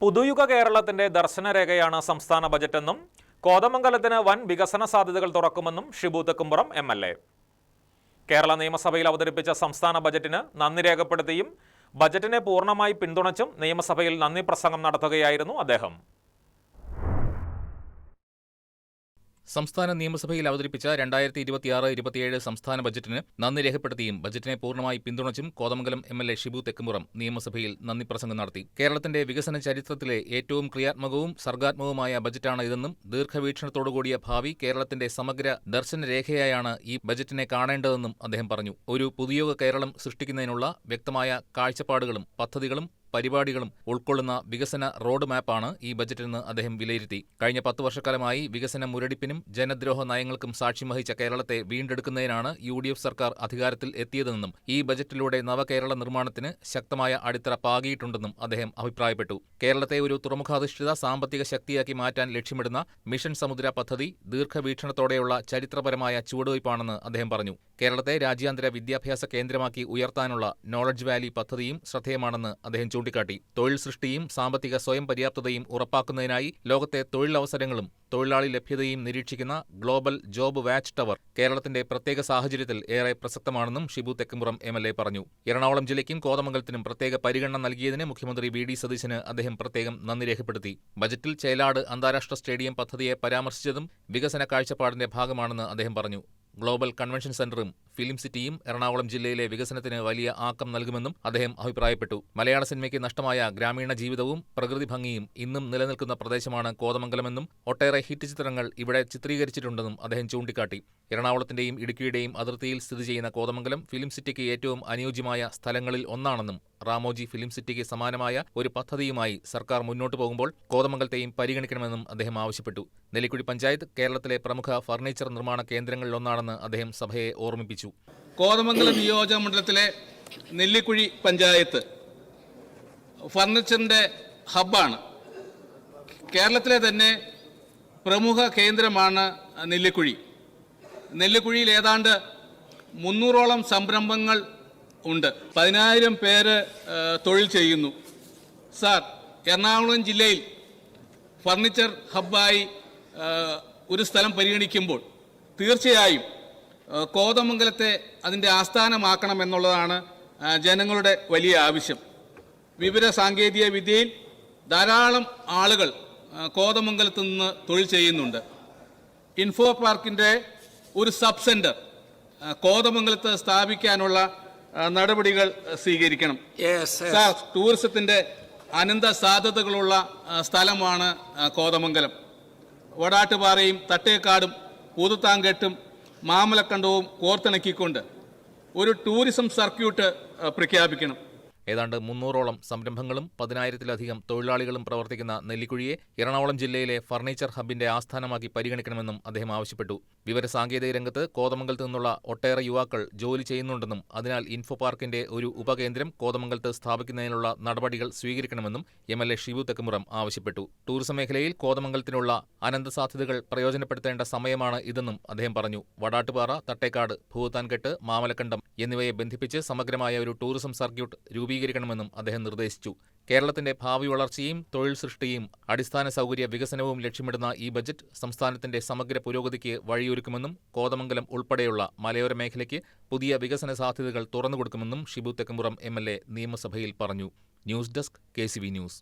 പുതുയുഗ കേരളത്തിന്റെ ദർശനരേഖയാണ് സംസ്ഥാന ബജറ്റെന്നും കോതമംഗലത്തിന് വൻ വികസന സാധ്യതകൾ തുറക്കുമെന്നും ഷിബു തെക്കുംപുറം എം.എൽ.എ. കേരള നിയമസഭയിൽ അവതരിപ്പിച്ച സംസ്ഥാന ബജറ്റിന് നന്ദി രേഖപ്പെടുത്തിയും ബജറ്റിനെ പൂർണ്ണമായി പിന്തുണച്ചും നിയമസഭയിൽ നന്ദി പ്രസംഗം നടത്തുകയായിരുന്നു അദ്ദേഹം. സംസ്ഥാന നിയമസഭയിൽ അവതരിപ്പിച്ച 2026-27 സംസ്ഥാന ബജറ്റിന് നന്ദി രേഖപ്പെടുത്തിയും ബജറ്റിനെ പൂർണ്ണമായി പിന്തുണച്ചും കോതമംഗലം എം.എൽ.എ. ഷിബു തെക്കുംപുറം നിയമസഭയിൽ നന്ദി പ്രസംഗം നടത്തി. കേരളത്തിന്റെ വികസന ചരിത്രത്തിലെ ഏറ്റവും ക്രിയാത്മകവും സർഗാത്മകവുമായ ബജറ്റാണ് ഇതെന്നും ദീർഘവീക്ഷണത്തോടുകൂടിയ ഭാവി കേരളത്തിന്റെ സമഗ്ര ദർശനരേഖയായാണ് ഈ ബജറ്റിനെ കാണേണ്ടതെന്നും അദ്ദേഹം പറഞ്ഞു. ഒരു പുതുയുഗ കേരളം സൃഷ്ടിക്കുന്നതിനുള്ള വ്യക്തമായ കാഴ്ചപ്പാടുകളും പദ്ധതികളും പരിപാടികളും ഉൾക്കൊള്ളുന്ന വികസന റോഡ് മാപ്പാണ് ഈ ബജറ്റെന്ന് അദ്ദേഹം വിലയിരുത്തി. കഴിഞ്ഞ 10 വർഷക്കാലമായി വികസന മുരടിപ്പിനും ജനദ്രോഹ നയങ്ങൾക്കും സാക്ഷ്യം വഹിച്ച കേരളത്തെ വീണ്ടെടുക്കുന്നതിനാണ് UDF സർക്കാർ അധികാരത്തിൽ എത്തിയതെന്നും ഈ ബജറ്റിലൂടെ നവകേരള നിർമ്മാണത്തിന് ശക്തമായ അടിത്തറ പാകിയിട്ടുണ്ടെന്നും അദ്ദേഹം അഭിപ്രായപ്പെട്ടു. കേരളത്തെ ഒരു തുറമുഖാധിഷ്ഠിത സാമ്പത്തിക ശക്തിയാക്കി മാറ്റാൻ ലക്ഷ്യമിടുന്ന മിഷൻ സമുദ്ര പദ്ധതി ദീർഘവീക്ഷണത്തോടെയുള്ള ചരിത്രപരമായ ചുവടുവയ്പ്പാണെന്ന് അദ്ദേഹം പറഞ്ഞു. കേരളത്തെ രാജ്യാന്തര വിദ്യാഭ്യാസ കേന്ദ്രമാക്കി ഉയർത്താനുള്ള നോളജ് വാലി പദ്ധതിയും ശ്രദ്ധേയമാണെന്ന് അദ്ദേഹം ചൂണ്ടിക്കാട്ടി. തൊഴിൽ സൃഷ്ടിയും സാമ്പത്തിക സ്വയം പര്യാപ്തതയും ഉറപ്പാക്കുന്നതിനായി ലോകത്തെ തൊഴിലവസരങ്ങളും തൊഴിലാളി ലഭ്യതയും നിരീക്ഷിക്കുന്ന ഗ്ലോബൽ ജോബ് വാച്ച് ടവർ കേരളത്തിന്റെ പ്രത്യേക സാഹചര്യത്തിൽ ഏറെ പ്രസക്തമാണെന്നും ഷിബു തെക്കുംപുറം എം.എൽ.എ. പറഞ്ഞു. എറണാകുളം ജില്ലയ്ക്കും കോതമംഗലത്തിനും പ്രത്യേക പരിഗണന നൽകിയതിന് മുഖ്യമന്ത്രി വി.ഡി. സതീശന് അദ്ദേഹം പ്രത്യേകം നന്ദി രേഖപ്പെടുത്തി. ബജറ്റിൽ ചേലാട് അന്താരാഷ്ട്ര സ്റ്റേഡിയം പദ്ധതിയെ പരാമർശിച്ചതും വികസന കാഴ്ചപ്പാടിന്റെ ഭാഗമാണെന്ന് അദ്ദേഹം പറഞ്ഞു. ഗ്ലോബൽ കൺവെൻഷൻ സെന്ററും ഫിലിം സിറ്റിയും എറണാകുളം ജില്ലയിലെ വികസനത്തിന് വലിയ ആക്കം നൽകുമെന്നും അദ്ദേഹം അഭിപ്രായപ്പെട്ടു. മലയാള സിനിമയ്ക്ക് നഷ്ടമായ ഗ്രാമീണ ജീവിതവും പ്രകൃതി ഭംഗിയും ഇന്നും നിലനിൽക്കുന്ന പ്രദേശമാണ് കോതമംഗലമെന്നും ഒട്ടേറെ ഹിറ്റ് ചിത്രങ്ങൾ ഇവിടെ ചിത്രീകരിച്ചിട്ടുണ്ടെന്നും അദ്ദേഹം ചൂണ്ടിക്കാട്ടി. എറണാകുളത്തിന്റെയും ഇടുക്കിയുടെയും അതിർത്തിയിൽ സ്ഥിതി ചെയ്യുന്ന കോതമംഗലം ഫിലിം സിറ്റിക്ക് ഏറ്റവും അനുയോജ്യമായ സ്ഥലങ്ങളിൽ ഒന്നാണെന്നും റാമോജി ഫിലിം സിറ്റിക്ക് സമാനമായ ഒരു പദ്ധതിയുമായി സർക്കാർ മുന്നോട്ടു പോകുമ്പോൾ കോതമംഗലത്തെയും പരിഗണിക്കണമെന്നും അദ്ദേഹം ആവശ്യപ്പെട്ടു. നെല്ലിക്കുഴി പഞ്ചായത്ത് കേരളത്തിലെ പ്രമുഖ ഫർണിച്ചർ നിർമ്മാണ കേന്ദ്രങ്ങളിലൊന്നാണെന്ന് അദ്ദേഹം സഭയെ ഓർമ്മിപ്പിച്ചു. കോതമംഗലം നിയോജക മണ്ഡലത്തിലെ നെല്ലിക്കുഴി പഞ്ചായത്ത് ഫർണിച്ചറിന്റെ ഹബ്ബാണ്. കേരളത്തിലെ തന്നെ പ്രമുഖ കേന്ദ്രമാണ് നെല്ലിക്കുഴി. നെല്ലിക്കുഴിയിൽ ഏതാണ്ട് 300ഓളം സംരംഭങ്ങൾ ഉണ്ട്. 10,000 പേര് തൊഴിൽ ചെയ്യുന്നു. സാർ, എറണാകുളം ജില്ലയിൽ ഫർണിച്ചർ ഹബ്ബായി ഒരു സ്ഥലം പരിഗണിക്കുമ്പോൾ തീർച്ചയായും കോതമംഗലത്തെ അതിൻ്റെ ആസ്ഥാനമാക്കണം എന്നുള്ളതാണ് ജനങ്ങളുടെ വലിയ ആവശ്യം. വിവര സാങ്കേതിക വിദ്യയിൽ ധാരാളം ആളുകൾ കോതമംഗലത്ത് നിന്ന് തൊഴിൽ ചെയ്യുന്നുണ്ട്. ഇൻഫോ പാർക്കിൻ്റെ ഒരു സബ് സെൻറ്റർ കോതമംഗലത്ത് സ്ഥാപിക്കാനുള്ള നടപടികൾ സ്വീകരിക്കണം. സാർ, ടൂറിസത്തിൻ്റെ അനന്ത സാധ്യതകളുള്ള സ്ഥലമാണ് കോതമംഗലം. വടാട്ടുപാറയും തട്ടേക്കാടും പൂതത്താൻകെട്ടും മാമലക്കണ്ടവും കോർത്തിണക്കിക്കൊണ്ട് ഒരു ടൂറിസം സർക്യൂട്ട് പ്രഖ്യാപിക്കണം. ഏതാണ്ട് 300ഓളം സംരംഭങ്ങളും 10,000-ലധികം തൊഴിലാളികളും പ്രവർത്തിക്കുന്ന നെല്ലിക്കുഴിയെ എറണാകുളം ജില്ലയിലെ ഫർണിച്ചർ ഹബിന്റെ ആസ്ഥാനമാക്കി പരിഗണിക്കണമെന്നും അദ്ദേഹം ആവശ്യപ്പെട്ടു. വിവരസാങ്കേതിക രംഗത്ത് കോതമംഗലത്ത് നിന്നുള്ള ഒട്ടേറെ യുവാക്കൾ ജോലി ചെയ്യുന്നുണ്ടെന്നും അതിനാൽ ഇൻഫോ പാർക്കിന്റെ ഒരു ഉപകേന്ദ്രം കോതമംഗലത്ത് സ്ഥാപിക്കുന്നതിനുള്ള നടപടികൾ സ്വീകരിക്കണമെന്നും എം.എൽ.എ. ഷിബു തെക്കുംപുറം ആവശ്യപ്പെട്ടു. ടൂറിസം മേഖലയിൽ കോതമംഗലത്തിനുള്ള അനന്ത സാധ്യതകൾ പ്രയോജനപ്പെടുത്തേണ്ട സമയമാണ് ഇതെന്നും അദ്ദേഹം പറഞ്ഞു. വടാട്ടുപാറ, തട്ടേക്കാട്, ഭൂതാൻകെട്ട്, മാമലക്കണ്ടം എന്നിവയെ ബന്ധിപ്പിച്ച് സമഗ്രമായ ഒരു ടൂറിസം സർക്യൂട്ട് രൂപീകരിക്കണമെന്നും അദ്ദേഹം നിർദ്ദേശിച്ചു. കേരളത്തിന്റെ ഭാവി വളർച്ചയും തൊഴിൽ സൃഷ്ടിയും അടിസ്ഥാന സൗകര്യ വികസനവും ലക്ഷ്യമിടുന്ന ഈ ബജറ്റ് സംസ്ഥാനത്തിന്റെ സമഗ്ര പുരോഗതിക്ക് വഴിയൊരുക്കുമെന്നും കോതമംഗലം ഉൾപ്പെടെയുള്ള മലയോര മേഖലയ്ക്ക് പുതിയ വികസന സാധ്യതകൾ തുറന്നുകൊടുക്കുമെന്നും ഷിബു തെക്കുംപുറം എം.എൽ.എ. നിയമസഭയിൽ പറഞ്ഞു. News desk KCV news.